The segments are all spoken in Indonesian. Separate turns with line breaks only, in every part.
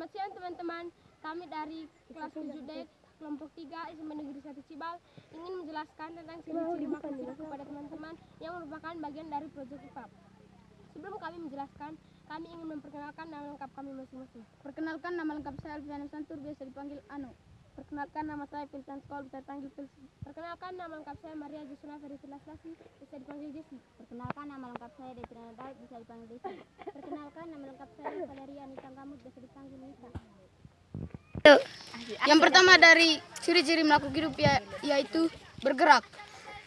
Selamat siang teman-teman, kami dari kelas 7D kelompok 3 SMP Negeri 1 Cibal ingin menjelaskan tentang ciri-ciri makhluk hidup kepada teman-teman yang merupakan bagian dari proyek IPA. Sebelum kami menjelaskan, kami ingin memperkenalkan nama lengkap kami masing-masing.
Perkenalkan, nama lengkap saya Alfiana Santur, biasa dipanggil Ano. Perkenalkan, nama saya Piltan Skol, bisa dipanggil Pilsi.
Perkenalkan, nama lengkap saya Maria Jusuna Feritilaslasi, bisa dipanggil Jesi.
Perkenalkan, nama lengkap saya Detrina Daud, bisa dipanggil Desi. Perkenalkan, nama lengkap saya Valeria Anita Gamut, bisa dipanggil Nisa.
Yang pertama dari ciri-ciri makhluk hidup yaitu bergerak.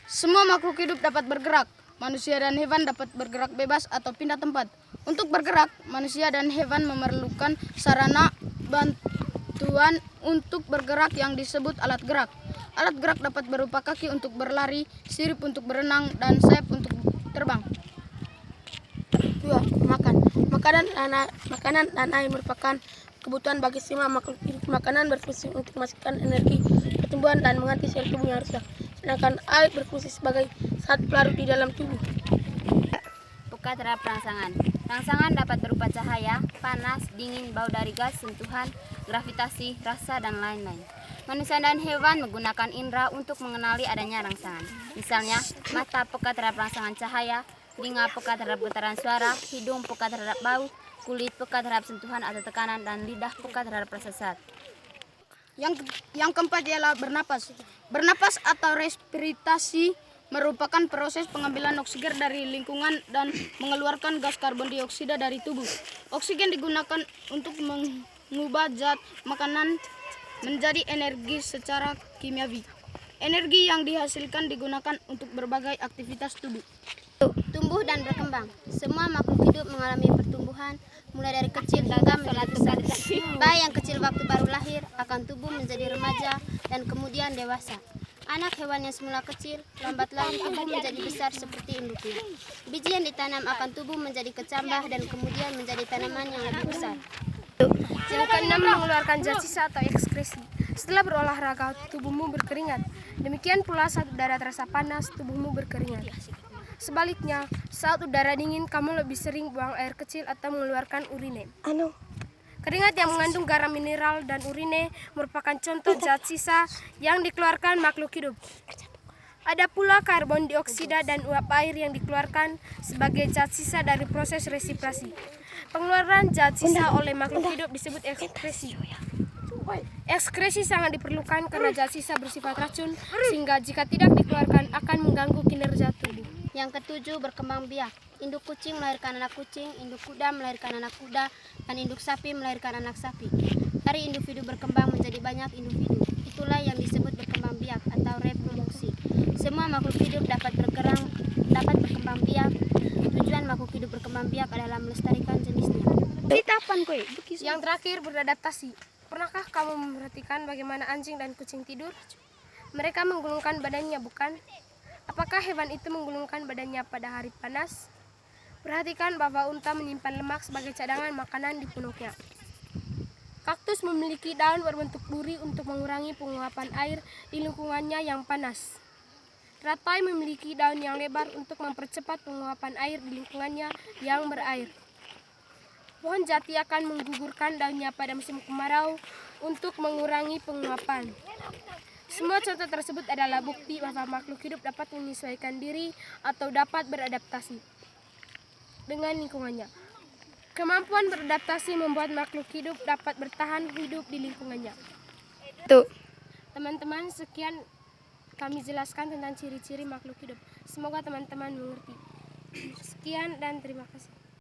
Semua makhluk hidup dapat bergerak. Manusia dan hewan dapat bergerak bebas atau pindah tempat. Untuk bergerak, manusia dan hewan memerlukan sarana bantuan untuk bergerak yang disebut alat gerak. Alat gerak dapat berupa kaki untuk berlari, sirip untuk berenang, dan sayap untuk terbang. 2. Makanan dan air merupakan kebutuhan bagi semua makhluk hidup. Makanan berfungsi untuk memastikan energi pertumbuhan dan mengganti sel tubuh yang rusak, sedangkan air berfungsi sebagai zat pelarut di dalam tubuh.
Peka terhadap rangsangan. Rangsangan dapat berupa cahaya, panas, dingin, bau dari gas, sentuhan, gravitasi, rasa, dan lain-lain. Manusia dan hewan menggunakan indera untuk mengenali adanya rangsangan. Misalnya, mata peka terhadap rangsangan cahaya, telinga peka terhadap getaran suara, hidung peka terhadap bau, kulit peka terhadap sentuhan atau tekanan, dan lidah peka terhadap rasa zat.
Yang keempat ialah bernapas. Bernapas atau respirasi merupakan proses pengambilan oksigen dari lingkungan dan mengeluarkan gas karbon dioksida dari tubuh. Oksigen digunakan untuk mengubah zat makanan menjadi energi secara kimiawi. Energi yang dihasilkan digunakan untuk berbagai aktivitas tubuh.
Tumbuh dan berkembang. Semua makhluk hidup mengalami pertumbuhan mulai dari kecil hingga menjadi besar. Bayi yang kecil waktu baru lahir akan tumbuh menjadi remaja dan kemudian dewasa. Anak hewan yang semula kecil lambat laun tumbuh menjadi besar seperti induknya. Biji yang ditanam akan tumbuh menjadi kecambah dan kemudian menjadi tanaman yang lebih besar.
Yang keenam, mengeluarkan zat sisa atau ekskresi. Setelah berolahraga, tubuhmu berkeringat. Demikian pula saat udara terasa panas, tubuhmu berkeringat. Sebaliknya, saat udara dingin, kamu lebih sering buang air kecil atau mengeluarkan urine. Keringat yang mengandung garam mineral dan urine merupakan contoh zat sisa yang dikeluarkan makhluk hidup. Ada pula karbon dioksida dan uap air yang dikeluarkan sebagai zat sisa dari proses respirasi. Pengeluaran zat sisa oleh makhluk hidup disebut ekskresi. Ekskresi sangat diperlukan karena zat sisa bersifat racun, sehingga jika tidak dikeluarkan akan mengganggu kinerja tubuh.
Yang ketujuh, berkembang biak. Induk kucing melahirkan anak kucing, induk kuda melahirkan anak kuda, dan induk sapi melahirkan anak sapi. Dari individu berkembang menjadi banyak individu. Itulah yang disebut berkembang biak atau reproduksi. Semua makhluk hidup dapat berkembang biak. Tujuan makhluk hidup berkembang biak adalah melestarikan jenisnya.
Yang terakhir, beradaptasi. Pernahkah kamu memperhatikan bagaimana anjing dan kucing tidur? Mereka menggulungkan badannya, bukan? Apakah hewan itu menggulungkan badannya pada hari panas? Perhatikan bahwa unta menyimpan lemak sebagai cadangan makanan di punuknya. Kaktus memiliki daun berbentuk duri untuk mengurangi penguapan air di lingkungannya yang panas. Teratai memiliki daun yang lebar untuk mempercepat penguapan air di lingkungannya yang berair. Pohon jati akan menggugurkan daunnya pada musim kemarau untuk mengurangi penguapan. Semua contoh tersebut adalah bukti bahwa makhluk hidup dapat menyesuaikan diri atau dapat beradaptasi dengan lingkungannya. Kemampuan beradaptasi membuat makhluk hidup dapat bertahan hidup di lingkungannya. Teman-teman, sekian kami jelaskan tentang ciri-ciri makhluk hidup. Semoga teman-teman mengerti. Sekian dan terima kasih.